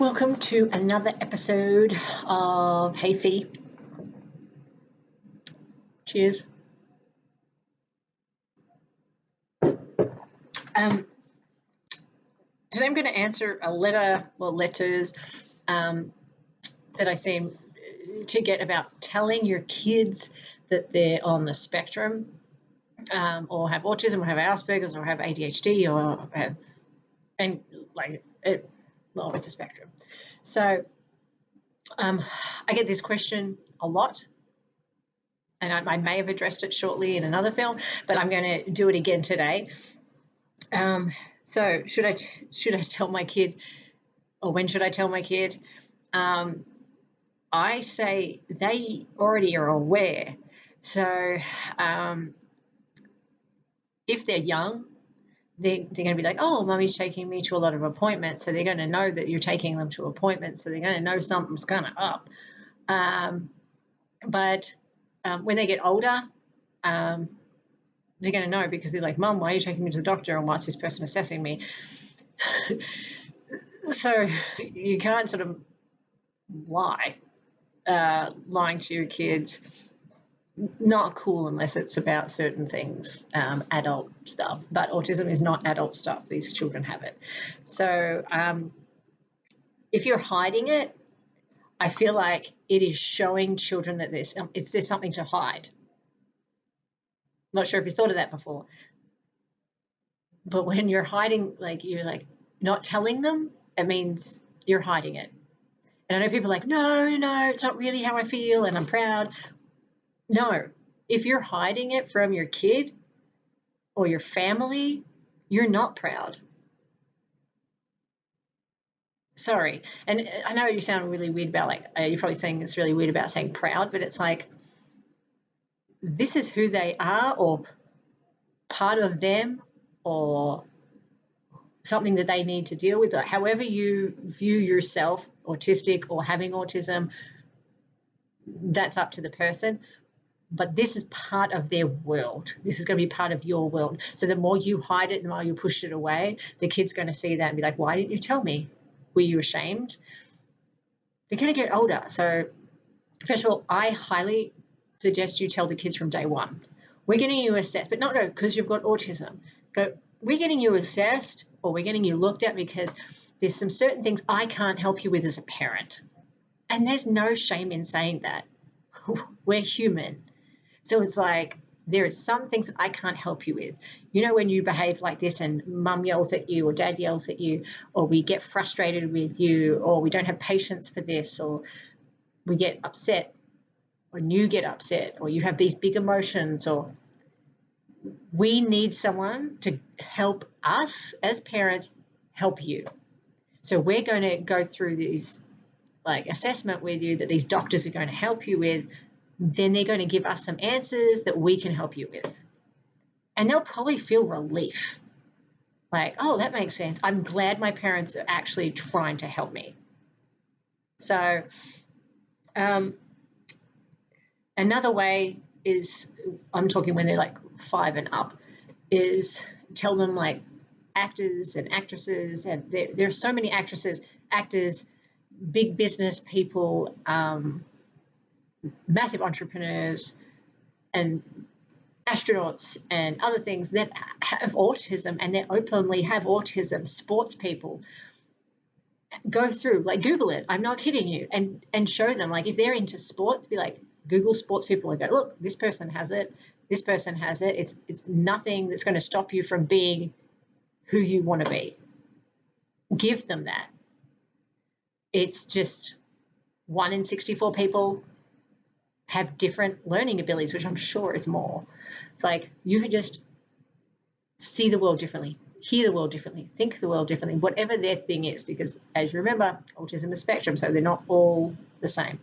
Welcome to another episode of Hey Fee. Cheers. Today I'm going to answer letters that I seem to get about telling your kids that they're on the spectrum, or have autism, or have Asperger's, or have ADHD, or have, it's a spectrum. So I get this question a lot, and I may have addressed it shortly in another film, but I'm going to do it again today. So should I tell my kid, or when should I tell my kid? I say they already are aware. So if they're young, they're going to be like, oh, Mummy's taking me to a lot of appointments. So they're going to know that you're taking them to appointments. So they're going to know something's kind of up. But when they get older, they're going to know, because they're like, Mum, why are you taking me to the doctor? And why's this person assessing me? So you can't sort of lie. Lying to your kids, not cool unless it's about certain things, adult stuff. But autism is not adult stuff. These children have it. So if you're hiding it, I feel like it is showing children that there's something to hide. Not sure if you thought of that before. But when you're hiding, you're not telling them, it means you're hiding it. And I know people are like, no, it's not really how I feel and I'm proud. No, if you're hiding it from your kid or your family, you're not proud. Sorry. And I know you sound really weird about you're probably saying it's really weird about saying proud, but it's like, this is who they are, or part of them, or something that they need to deal with. However you view yourself, autistic or having autism, that's up to the person. But this is part of their world. This is going to be part of your world. So the more you hide it, the more you push it away, the kid's going to see that and be like, why didn't you tell me? Were you ashamed? They're going to get older. So first of all, I highly suggest you tell the kids from day one, we're getting you assessed, but not go because you've got autism. Go, we're getting you assessed, or we're getting you looked at because there's some certain things I can't help you with as a parent. And there's no shame in saying that. We're human. So it's like, there are some things that I can't help you with. You know, when you behave like this and mum yells at you or dad yells at you, or we get frustrated with you, or we don't have patience for this, or we get upset, or you get upset, or you have these big emotions, or we need someone to help us as parents help you. So we're going to go through these assessment with you that these doctors are going to help you with. Then they're going to give us some answers that we can help you with. And they'll probably feel relief. Like, oh, that makes sense. I'm glad my parents are actually trying to help me. So another way is, I'm talking when they're 5 and up, is tell them actors and actresses, and there's so many actors, big business people, massive entrepreneurs and astronauts and other things that have autism, and they openly have autism. Sports people, go through, Google it. I'm not kidding you. And show them, if they're into sports, be like, Google sports people and go, look, this person has it. This person has it. It's nothing that's going to stop you from being who you want to be. Give them that. It's just 1 in 64 people have different learning abilities, which I'm sure is more. It's like, you can just see the world differently, hear the world differently, think the world differently, whatever their thing is, because as you remember, autism is a spectrum, so they're not all the same.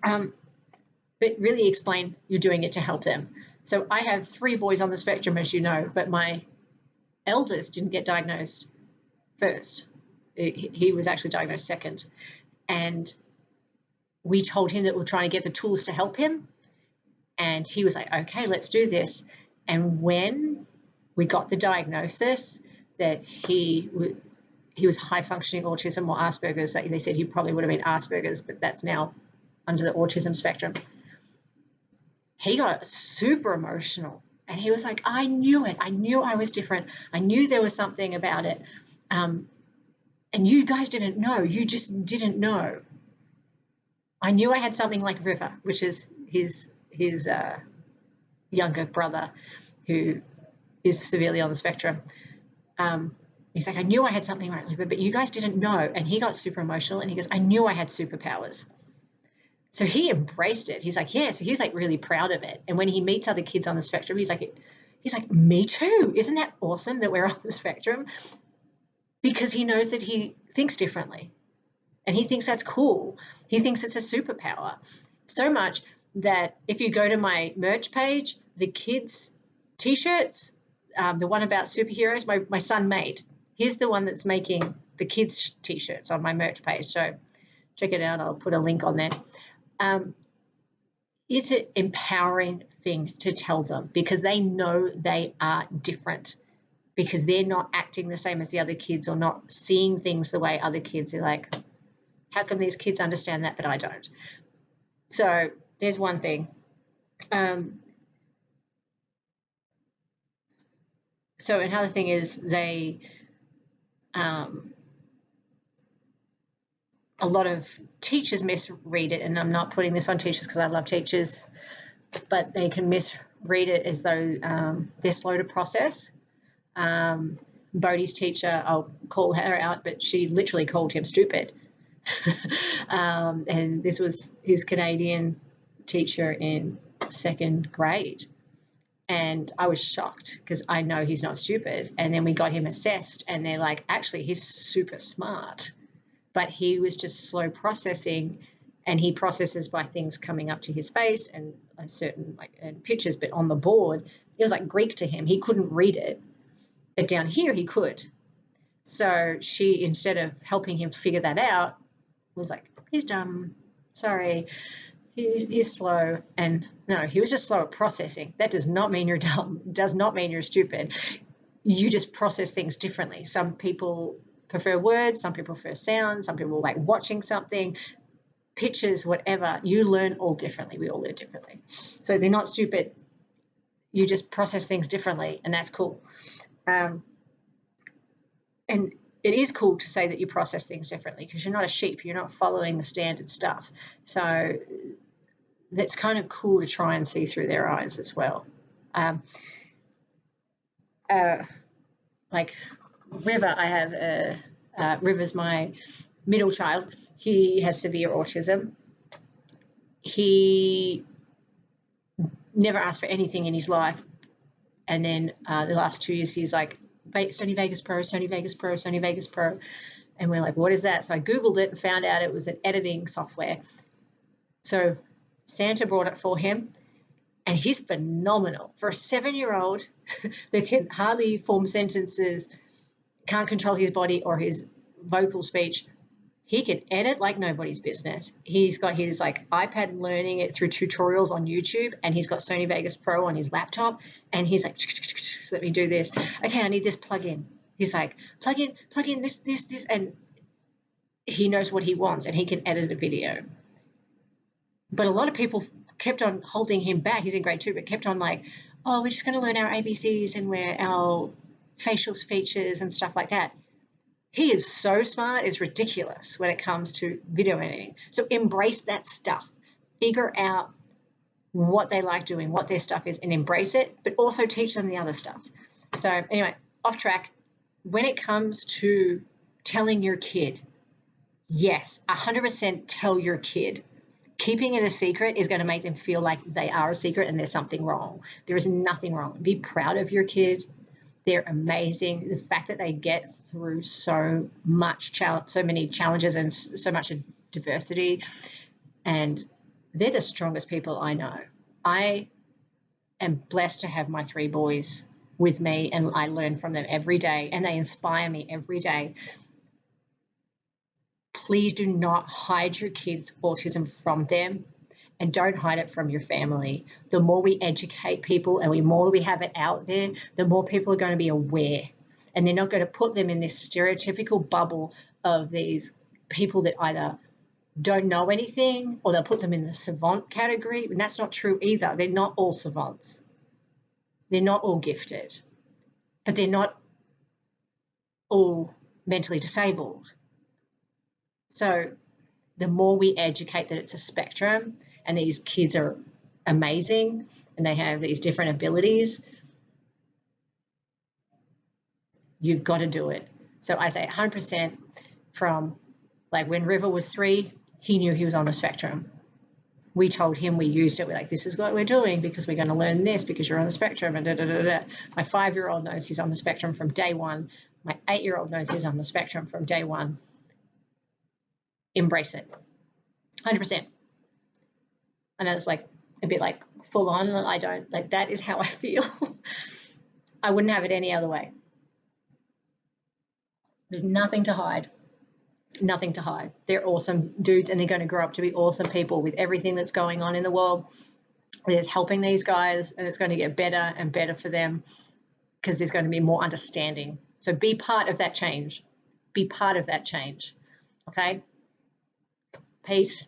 But really explain you're doing it to help them. So I have 3 boys on the spectrum, as you know, but my eldest didn't get diagnosed first. He was actually diagnosed second. And we told him that we're trying to get the tools to help him. And he was like, okay, let's do this. And when we got the diagnosis that he he was high functioning autism or Asperger's. They said he probably would have been Asperger's, but that's now under the autism spectrum. He got super emotional and he was like, I knew it. I knew I was different. I knew there was something about it. And you guys didn't know. You just didn't know. I knew I had something like River, which is his younger brother who is severely on the spectrum. He's like, I knew I had something like River, but you guys didn't know. And he got super emotional and he goes, I knew I had superpowers. So he embraced it. He's like, yeah. So he's like really proud of it. And when he meets other kids on the spectrum, he's like, me too. Isn't that awesome that we're on the spectrum? Because he knows that he thinks differently. And he thinks that's cool. He thinks it's a superpower. So much that if you go to my merch page, the kids' T-shirts, the one about superheroes, my son made. He's the one that's making the kids' T-shirts on my merch page. So check it out. I'll put a link on there. It's an empowering thing to tell them because they know they are different, because they're not acting the same as the other kids or not seeing things the way other kids are. Like, how come these kids understand that but I don't? So there's one thing. So another thing is they a lot of teachers misread it, and I'm not putting this on teachers because I love teachers, but they can misread it as though they're slow to process. Bodhi's teacher, I'll call her out, but she literally called him stupid. And this was his Canadian teacher in 2nd grade. And I was shocked because I know he's not stupid. And then we got him assessed and they're like, actually, he's super smart. But he was just slow processing, and he processes by things coming up to his face and a certain and pictures, but on the board, it was like Greek to him. He couldn't read it, but down here he could. So she, instead of helping him figure that out, was like, he's dumb, sorry, he's slow. And no, he was just slow at processing. That does not mean you're dumb. It does not mean you're stupid. You just process things differently. Some people prefer words, some people prefer sound, some people like watching something, pictures, whatever. You learn all differently. We all learn differently. So they're not stupid. You just process things differently, and that's cool. And it is cool to say that you process things differently because you're not a sheep. You're not following the standard stuff. So that's kind of cool to try and see through their eyes as well. Like River, I have River's my middle child. He has severe autism. He never asked for anything in his life. And then the last 2 years, he's like, Sony Vegas Pro, Sony Vegas Pro, Sony Vegas Pro. And we're like, what is that? So I Googled it and found out it was an editing software. So Santa brought it for him, and he's phenomenal. For a 7-year-old that can hardly form sentences, can't control his body or his vocal speech, he can edit like nobody's business. He's got his like iPad learning it through tutorials on YouTube, and he's got Sony Vegas Pro on his laptop, and he's like, let me do this. Okay, I need this plug-in. He's like, plug in this, and he knows what he wants, and he can edit a video. But a lot of people kept on holding him back. He's in grade 2, but kept on like, oh, we're just going to learn our ABCs and our facial features and stuff like that. He is so smart, it's ridiculous when it comes to video editing. So embrace that stuff. Figure out what they like doing, what their stuff is, and embrace it, but also teach them the other stuff. So anyway, off track. When it comes to telling your kid, yes, 100% tell your kid. Keeping it a secret is going to make them feel like they are a secret and there's something wrong. There is nothing wrong. Be proud of your kid. They're amazing. The fact that they get through so many challenges and so much diversity, and they're the strongest people I know. I am blessed to have my 3 boys with me, and I learn from them every day, and they inspire me every day. Please do not hide your kids' autism from them, and don't hide it from your family. The more we educate people and the more we have it out there, the more people are going to be aware. And they're not going to put them in this stereotypical bubble of these people that either don't know anything or they'll put them in the savant category. And that's not true either. They're not all savants. They're not all gifted, but they're not all mentally disabled. So the more we educate that it's a spectrum and these kids are amazing and they have these different abilities, you've got to do it. So I say 100% from like when River was 3, he knew he was on the spectrum. We told him, we used it. We're like, this is what we're doing because we're going to learn this because you're on the spectrum. And da, da, da, da. My 5-year-old knows he's on the spectrum from day one. My 8-year-old knows he's on the spectrum from day one. Embrace it. 100%. I know it's like a bit like full on. I don't like, that is how I feel. I wouldn't have it any other way. There's nothing to hide. Nothing to hide. They're awesome dudes and they're going to grow up to be awesome people with everything that's going on in the world. It's helping these guys and it's going to get better and better for them because there's going to be more understanding. So be part of that change. Be part of that change. Okay? Peace.